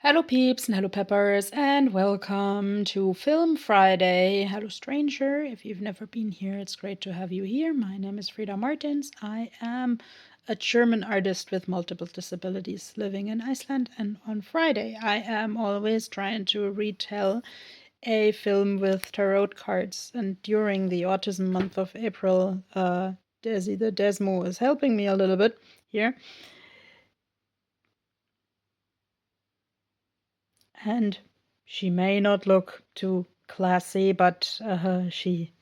Hello, peeps, and hello, peppers, and welcome to Film Friday. Hello, stranger. If you've never been here, it's great to have you here. My name is Frida Martins. I am a German artist with multiple disabilities living in Iceland, and on Friday, I am always trying to retell a film with tarot cards. And during the autism month of April, Desi the Desmo is helping me a little bit here. And she may not look too classy, but she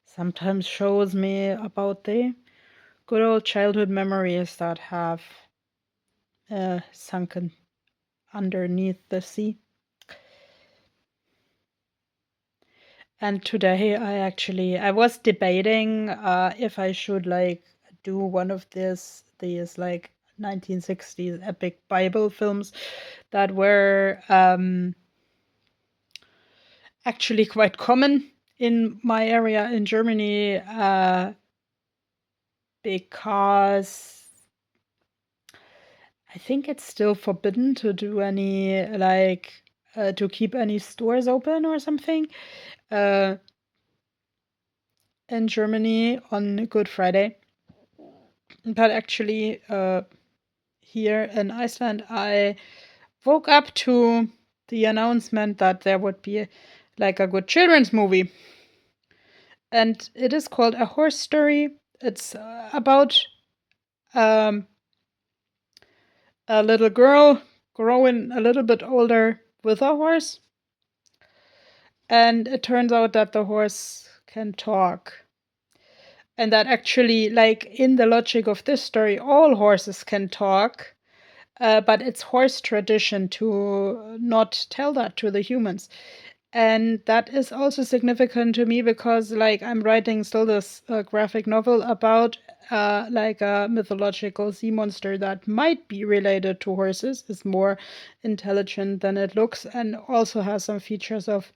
sometimes shows me about the good old childhood memories that have sunken underneath the sea. And today I was debating if I should like do one of these like 1960s epic Bible films that were actually quite common in my area in Germany because I think it's still forbidden to do any like to keep any stores open or something uh, in Germany on Good Friday. But actually, here in Iceland, I woke up to the announcement that there would be like a good children's movie. And it is called A Horse Story. It's about um, a little girl growing a little bit older with a horse. And it turns out that the horse can talk. And that actually, like in the logic of this story, all horses can talk. But it's horse tradition to not tell that to the humans. And that is also significant to me because, like, I'm writing still this graphic novel about like a mythological sea monster that might be related to horses, is more intelligent than it looks, and also has some features of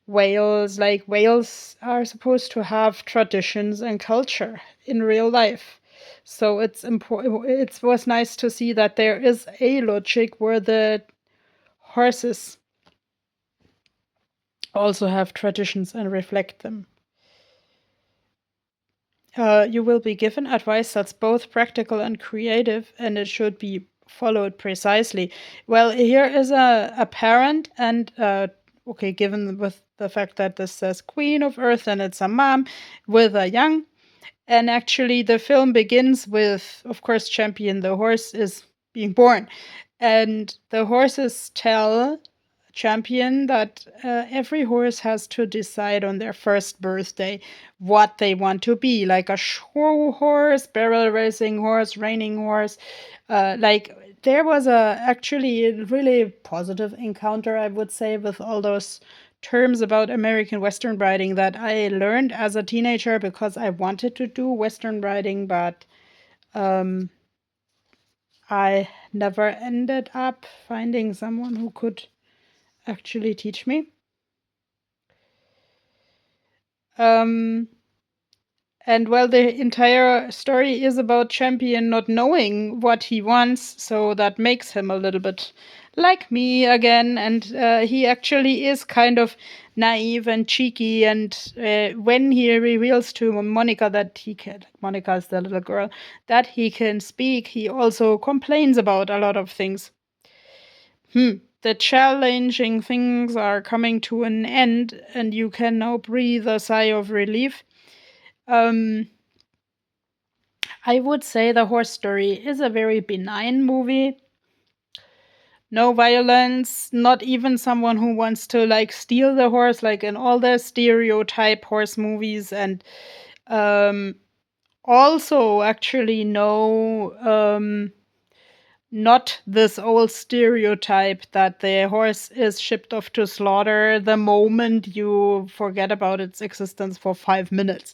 whales. Like, whales are supposed to have traditions and culture in real life. So it's important. It was nice to see that there is a logic where the horses also have traditions and reflect them. You will be given advice that's both practical and creative, and it should be followed precisely. Well, here is a parent, and okay, given with the fact that this says Queen of Earth and it's a mom with a young, and actually the film begins with, of course, Champion the horse is being born, and the horses tell Champion that every horse has to decide on their first birthday what they want to be, like a show horse, barrel racing horse, reining horse. Like there was a actually a really positive encounter, I would say, with all those terms about American Western riding that I learned as a teenager because I wanted to do Western riding, but I never ended up finding someone who could actually teach me. Um, and well, the entire story is about Champion not knowing what he wants, so that makes him a little bit like me again. And he actually is kind of naive and cheeky. And when he reveals to Monica that he can, Monica is the little girl, that he can speak, he also complains about a lot of things. The challenging things are coming to an end, and you can now breathe a sigh of relief. I would say The Horse Story is a very benign movie. No violence, not even someone who wants to like steal the horse, like in all the stereotype horse movies, and also actually no not this old stereotype that the horse is shipped off to slaughter the moment you forget about its existence for 5 minutes.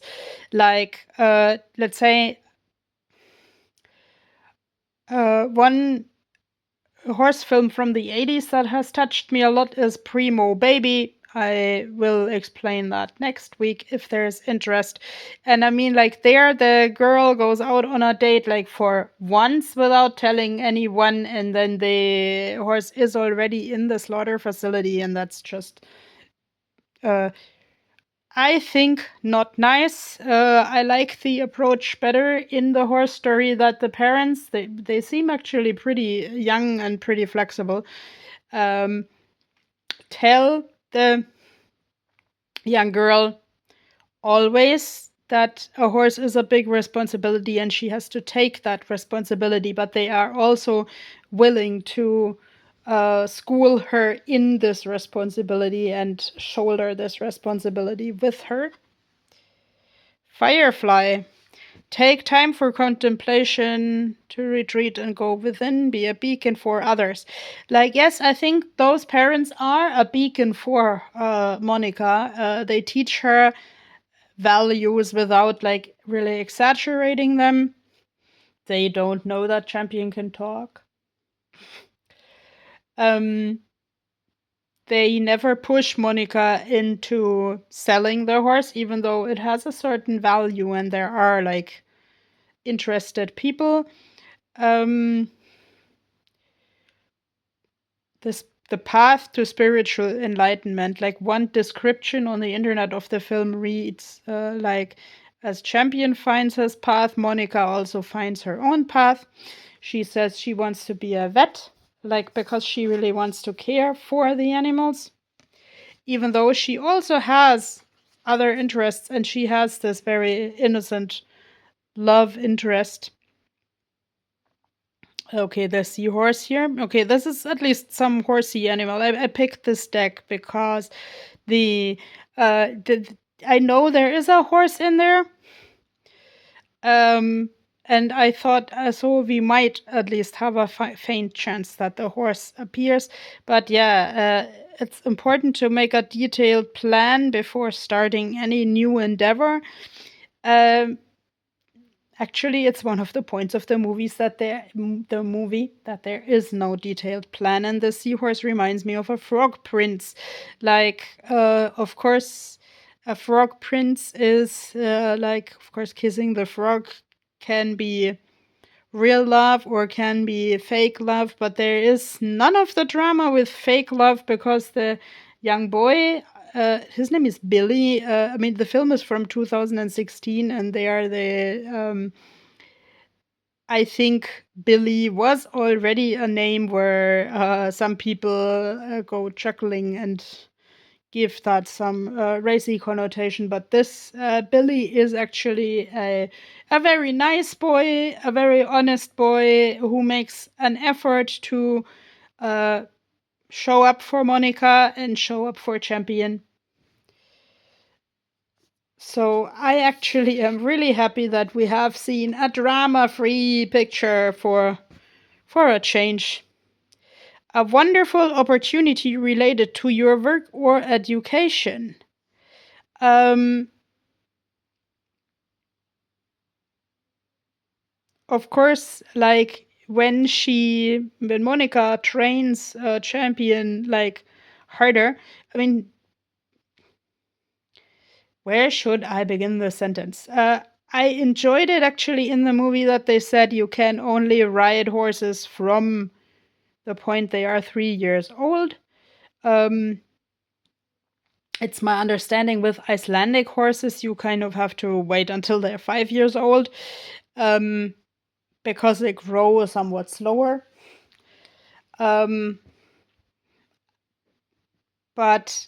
Like, let's say, one horse film from the 80s that has touched me a lot is Primo Baby. I will explain that next week if there's interest. And I mean, like, there the girl goes out on a date like for once without telling anyone, and then the horse is already in the slaughter facility, and that's just I think not nice. I like the approach better in the horse story that the parents they seem actually pretty young and pretty flexible. Um, tell the young girl always that a horse is a big responsibility and she has to take that responsibility, but they are also willing to school her in this responsibility and shoulder this responsibility with her. Firefly. Take time for contemplation, to retreat and go within, be a beacon for others. Like, yes, I think those parents are a beacon for Monica. They teach her values without like really exaggerating them. They don't know that Champion can talk. They never push Monica into selling the horse, even though it has a certain value and there are like interested people. The path to spiritual enlightenment, like one description on the internet of the film reads like, as Champion finds his path, Monica also finds her own path. She says she wants to be a vet, like because she really wants to care for the animals, even though she also has other interests, and she has this very innocent love interest. Okay, the seahorse here. Okay, this is at least some horsey animal. I picked this deck because I know there is a horse in there. And I thought so we might at least have a faint chance that the horse appears. But yeah, it's important to make a detailed plan before starting any new endeavor. Actually, it's one of the points of the movies that there is no detailed plan, and the seahorse reminds me of a frog prince. Like, of course, a frog prince is like, of course, kissing the frog can be real love or can be fake love, but there is none of the drama with fake love because the young boy, his name is Billy. I mean, the film is from 2016, and they are the. I think Billy was already a name where some people go chuckling and give that some racy connotation, but this Billy is actually a very nice boy, a very honest boy who makes an effort to show up for Monica and show up for Champion. So I actually am really happy that we have seen a drama-free picture for a change. A wonderful opportunity related to your work or education. Of course, like when Monica trains Champion like harder, I mean, where should I begin the sentence? I enjoyed it actually in the movie that they said you can only ride horses from the point they are 3 years old. It's my understanding with Icelandic horses, you kind of have to wait until they're 5 years old. Because they grow somewhat slower. But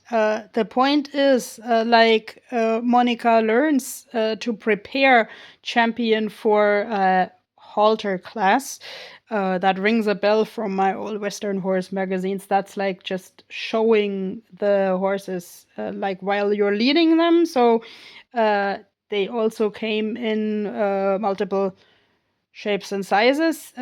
the point is, Monica learns to prepare Champion for halter class. That rings a bell from my old Western horse magazines. That's like just showing the horses like while you're leading them. So they also came in multiple shapes and sizes.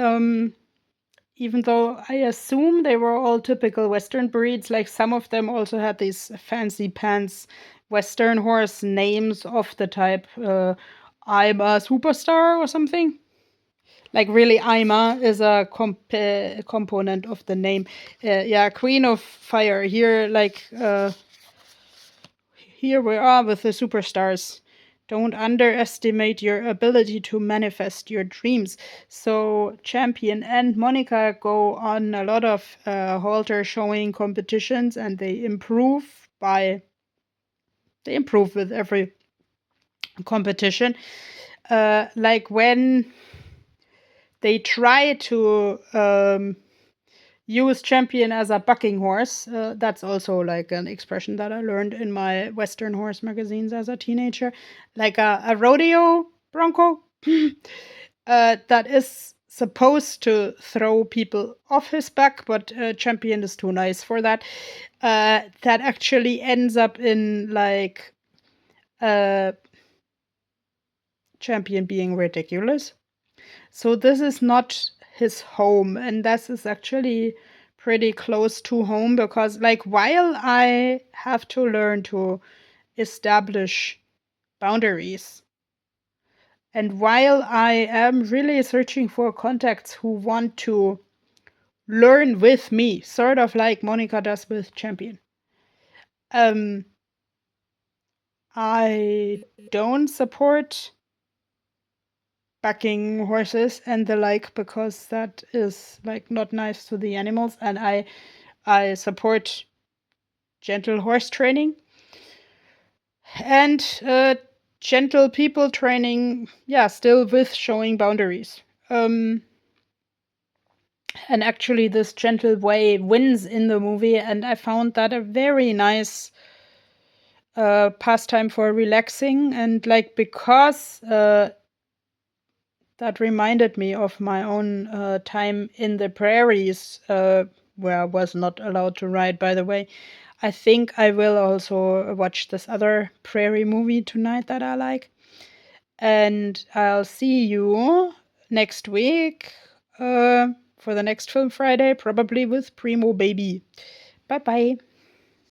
Even though I assume they were all typical Western breeds, like some of them also had these fancy pants Western horse names of the type I'm a superstar or something. Like really, Ima is a component of the name. Yeah, Queen of Fire here, like here we are with the superstars. Don't underestimate your ability to manifest your dreams. So Champion and Monica go on a lot of halter showing competitions, and they improve with every competition. Like when they try to use Champion as a bucking horse. That's also like an expression that I learned in my Western horse magazines as a teenager. Like a rodeo bronco that is supposed to throw people off his back, but Champion is too nice for that. That actually ends up in like Champion being ridiculous. So this is not his home, and this is actually pretty close to home because, like, while I have to learn to establish boundaries, and while I am really searching for contacts who want to learn with me, sort of like Monica does with Champion, I don't support backing horses and the like because that is like not nice to the animals, and I support gentle horse training and gentle people training, yeah, still with showing boundaries. And actually this gentle way wins in the movie, and I found that a very nice pastime for relaxing, and like because that reminded me of my own time in the prairies, where I was not allowed to ride, by the way. I think I will also watch this other prairie movie tonight that I like. And I'll see you next week for the next Film Friday, probably with Primo Baby. Bye bye.